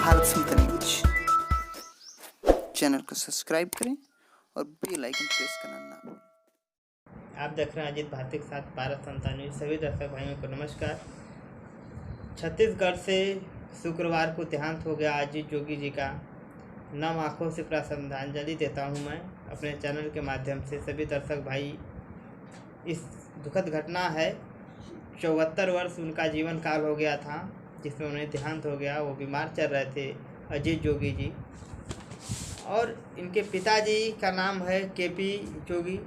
भारत समता news channel को subscribe करें और बेल आइकन प्रेस करना ना भूलें। आप देख रहे हैं अजीत भारती के साथ भारत समता न्यूज। सभी दर्शक भाइयों को नमस्कार। छत्तीसगढ़ से शुक्रवार को देहांत हो गया अजीत जोगी जी का। नम आँखों से पूरा श्रद्धांजलि देता हूं मैं अपने चैनल के माध्यम से। सभी दर्शक भाई, इस दुखद घटना है। 74 वर्ष उनका जीवन काल हो गया था जिसमें उन्हें देहांत हो गया। वो बीमार चल रहे थे अजीत जोगी जी, और इनके पिताजी का नाम है केपी जोगी।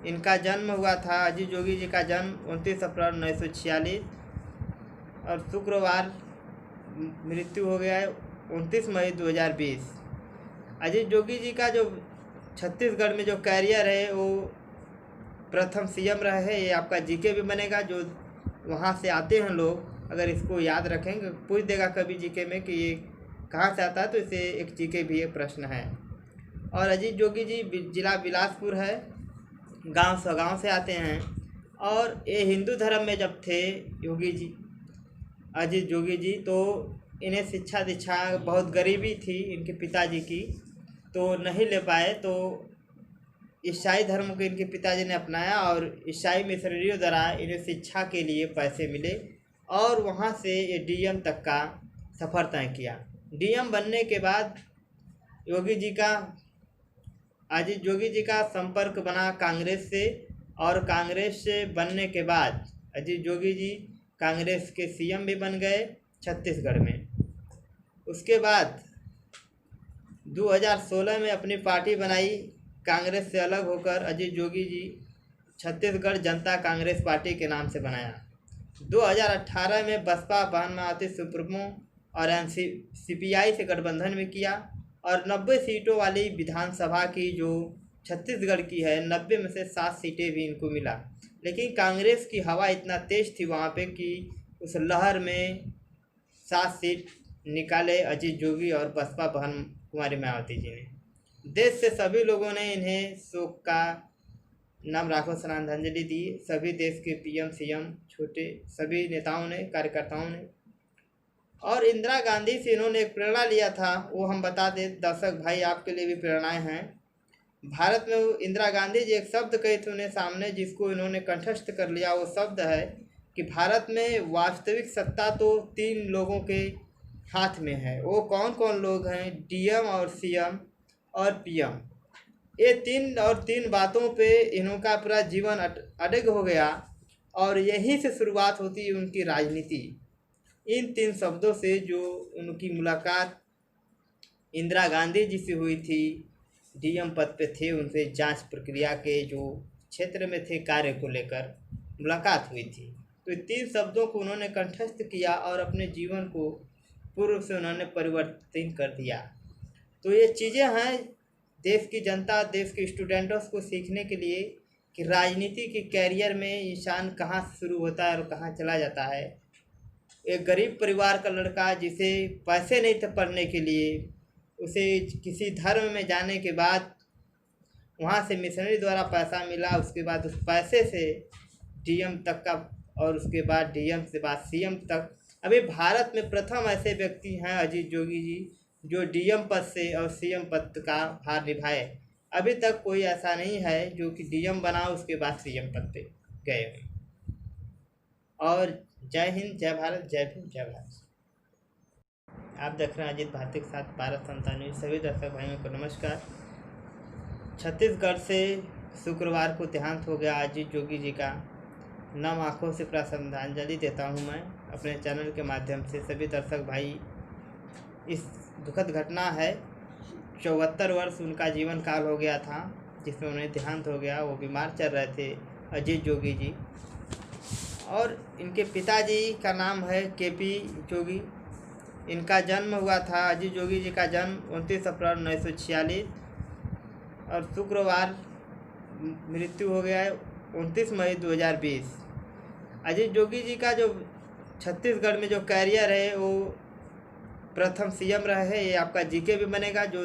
इनका जन्म हुआ था, अजीत जोगी जी का जन्म 29 अप्रैल 1946 और शुक्रवार मृत्यु हो गया है 29 मई 2020। अजीत जोगी जी का जो छत्तीसगढ़ में जो कैरियर है वो प्रथम सीएम रहे हैं। ये आपका जीके भी बनेगा, जो वहाँ से आते हैं लोग अगर इसको याद रखेंगे, पूछ देगा कभी जीके में कि ये कहाँ से आता है, तो इसे एक जीके भी एक प्रश्न है। और अजीत जोगी जी जिला बिलासपुर है, गांव सगांव से आते हैं। और ये हिंदू धर्म में जब थे योगी जी, अजीत जोगी जी, तो इन्हें शिक्षा दीक्षा बहुत गरीबी थी इनके पिताजी की, तो नहीं ले पाए। तो ईसाई धर्म को इनके पिताजी ने अपनाया और ईसाई मिशनरियों द्वारा इन्हें शिक्षा के लिए पैसे मिले और वहाँ से ये डीएम तक का सफ़र तय किया। डीएम बनने के बाद योगी जी का, अजीत जोगी जी का संपर्क बना कांग्रेस से, और कांग्रेस से बनने के बाद अजीत जोगी जी कांग्रेस के सीएम भी बन गए छत्तीसगढ़ में। उसके बाद 2016 में अपनी पार्टी बनाई कांग्रेस से अलग होकर। अजीत जोगी जी छत्तीसगढ़ जनता कांग्रेस पार्टी के नाम से बनाया। 2018 में बसपा मायावती सुप्रीमो और सीपीआई से गठबंधन में किया, और 90 सीटों वाली विधानसभा की जो छत्तीसगढ़ की है, 90 में से 7 सीटें भी इनको मिला। लेकिन कांग्रेस की हवा इतना तेज थी वहाँ पे कि उस लहर में 7 सीट निकाले अजीत जोगी और बसपा बहन कुमारी मायावती जी ने। देश से सभी लोगों ने इन्हें शोक का नम आँखों से श्रद्धांजलि दी। सभी देश के पीएम सीएम, छोटे सभी नेताओं ने, कार्यकर्ताओं ने। और इंदिरा गांधी से इन्होंने एक प्रेरणा लिया था, वो हम बता दें दर्शक भाई, आपके लिए भी प्रेरणाएं हैं। भारत में इंदिरा गांधी जी एक शब्द कहे थे उन्हें सामने, जिसको इन्होंने कंठस्थ कर लिया। वो शब्द है कि भारत में वास्तविक सत्ता तो 3 लोगों के हाथ में है। वो कौन कौन लोग हैं? डीएम और सीएम और पीएम। ये 3 बातों पे इनका पूरा जीवन अडग हो गया, और यहीं से शुरुआत होती है उनकी राजनीति। इन 3 शब्दों से जो उनकी मुलाकात इंदिरा गांधी जी से हुई थी, डीएम पद पे थे, उनसे जांच प्रक्रिया के जो क्षेत्र में थे कार्य को लेकर मुलाकात हुई थी। तो 3 शब्दों को उन्होंने कंठस्थ किया और अपने जीवन को पूर्व से उन्होंने परिवर्तित कर दिया। तो ये चीज़ें हैं देश की जनता, देश के स्टूडेंट्स को सीखने के लिए कि राजनीति के कैरियर में इंसान कहाँ से शुरू होता है और कहाँ चला जाता है। एक गरीब परिवार का लड़का जिसे पैसे नहीं थे पढ़ने के लिए, उसे किसी धर्म में जाने के बाद वहाँ से मिशनरी द्वारा पैसा मिला, उसके बाद उस पैसे से डीएम तक का, और उसके बाद डीएम से बाद सीएम तक। अभी भारत में प्रथम ऐसे व्यक्ति हैं अजीत जोगी जी जो डीएम पद से और सीएम पद का भार निभाए। अभी तक कोई ऐसा नहीं है जो कि डीएम बना उसके बाद सीएम पद पे गए हैं। और जय हिंद, जय भारत, जय भीम, जय भारत। आप देख रहे हैं अजीत भारती के साथ भारत समता न्यूज। सभी दर्शक भाइयों को नमस्कार। छत्तीसगढ़ से शुक्रवार को देहांत हो गया अजीत जोगी जी का। नम आँखों से पूरा श्रद्धांजलि देता हूं मैं अपने चैनल के माध्यम से। सभी दर्शक भाई, इस दुखद घटना है। 74 वर्ष उनका जीवन काल हो गया था जिसमें उन्हें देहांत हो गया। वो बीमार चल रहे थे अजीत जोगी जी, और इनके पिताजी का नाम है केपी जोगी। इनका जन्म हुआ था, अजीत जोगी जी का जन्म 29 अप्रैल 1946 और शुक्रवार मृत्यु हो गया है 29 मई 2020। अजीत जोगी जी का जो छत्तीसगढ़ में जो कैरियर है वो प्रथम सीएम रहे हैं। ये आपका जीके भी बनेगा, जो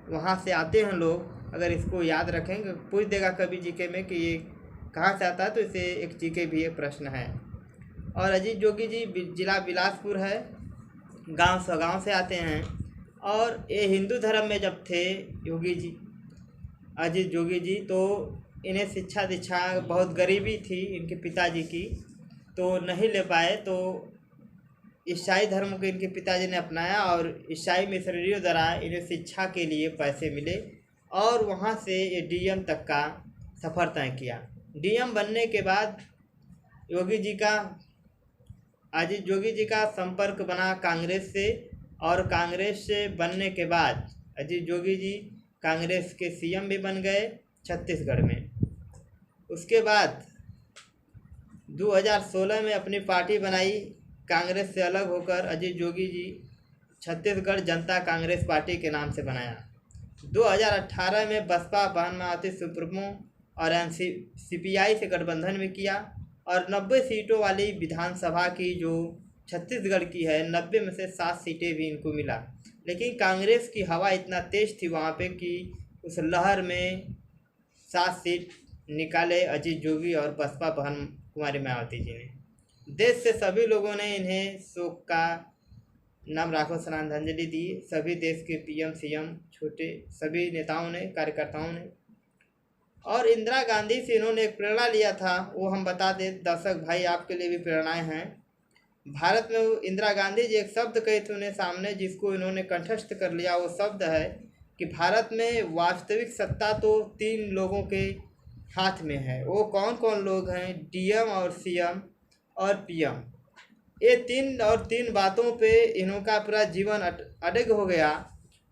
वहाँ से आते हैं लोग अगर इसको याद रखेंगे, पूछ देगा कभी जीके में कि ये कहाँ से आता है, तो इसे एक जीके भी एक प्रश्न है। और अजीत जोगी जी जिला बिलासपुर है, गांव से आते हैं। और ये हिंदू धर्म में जब थे योगी जी, अजीत जोगी जी, तो इन्हें शिक्षा दीक्षा बहुत गरीबी थी इनके पिताजी की, तो नहीं ले पाए। तो ईसाई धर्म को इनके पिताजी ने अपनाया और ईसाई मिशनरियों द्वारा इन्हें शिक्षा के लिए पैसे मिले और वहाँ से ये डीएम तक का सफ़र तय किया। डीएम बनने के बाद अजीत जोगी जी का संपर्क बना कांग्रेस से, और कांग्रेस से बनने के बाद अजीत जोगी जी कांग्रेस के सीएम भी बन गए छत्तीसगढ़ में। उसके बाद 2016 में अपनी पार्टी बनाई, कांग्रेस से अलग होकर अजीत जोगी जी छत्तीसगढ़ जनता कांग्रेस पार्टी के नाम से बनाया। 2018 में बसपा बासमती सुप्रीमो और सीपीआई से गठबंधन में किया और 90 सीटों वाली विधानसभा की जो छत्तीसगढ़ की है 90 में से 7 सीटें भी इनको मिला। लेकिन कांग्रेस की हवा इतना तेज थी वहाँ पे कि उस लहर में 7 सीट निकाले अजीत जोगी और बसपा बहन कुमारी मायावती जी ने। देश से सभी लोगों ने इन्हें शोक का नाम राखो श्रद्धांजलि दी। सभी देश के पीएम सीएम छोटे सभी नेताओं ने, कार्यकर्ताओं ने। और इंदिरा गांधी से इन्होंने एक प्रेरणा लिया था, वो हम बता दें दर्शक भाई, आपके लिए भी प्रेरणाएं हैं। भारत में इंदिरा गांधी जी एक शब्द कहे थे उन्हें सामने, जिसको इन्होंने कंठस्थ कर लिया। वो शब्द है कि भारत में वास्तविक सत्ता तो 3 लोगों के हाथ में है। वो कौन कौन लोग हैं? डीएम और सीएम और पीएम। ये 3 बातों पे इनका पूरा जीवन अडिग हो गया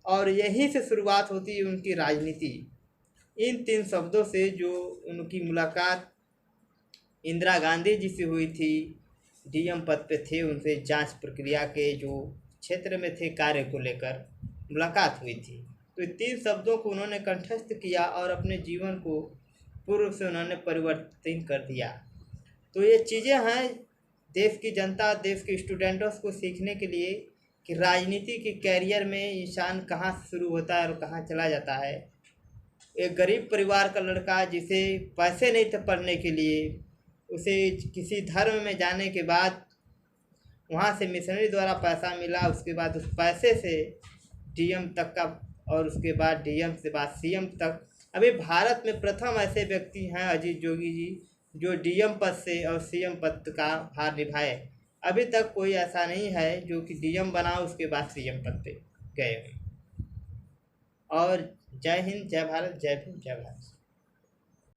और यहीं से शुरुआत होती है उनकी राजनीति। इन 3 शब्दों से जो उनकी मुलाकात इंदिरा गांधी जी से हुई थी, डीएम पद पे थे, उनसे जांच प्रक्रिया के जो क्षेत्र में थे कार्य को लेकर मुलाकात हुई थी। तो इन 3 शब्दों को उन्होंने कंठस्थ किया और अपने जीवन को पूर्व से उन्होंने परिवर्तन कर दिया। तो ये चीज़ें हैं देश की जनता, देश के स्टूडेंट्स को सीखने के लिए कि राजनीति के कैरियर में इंसान कहाँ से शुरू होता है और कहाँ चला जाता है। एक गरीब परिवार का लड़का जिसे पैसे नहीं थे पढ़ने के लिए, उसे किसी धर्म में जाने के बाद वहाँ से मिशनरी द्वारा पैसा मिला, उसके बाद उस पैसे से डीएम तक का और उसके बाद डीएम से बाद सीएम तक। अभी भारत में प्रथम ऐसे व्यक्ति हैं अजीत जोगी जी जो डीएम पद से और सीएम पद का भार निभाए। अभी तक कोई ऐसा नहीं है जो कि डीएम बना उसके बाद सीएम पद पे गए। और जय हिंद, जय भारत, जय भीम, जय भारत।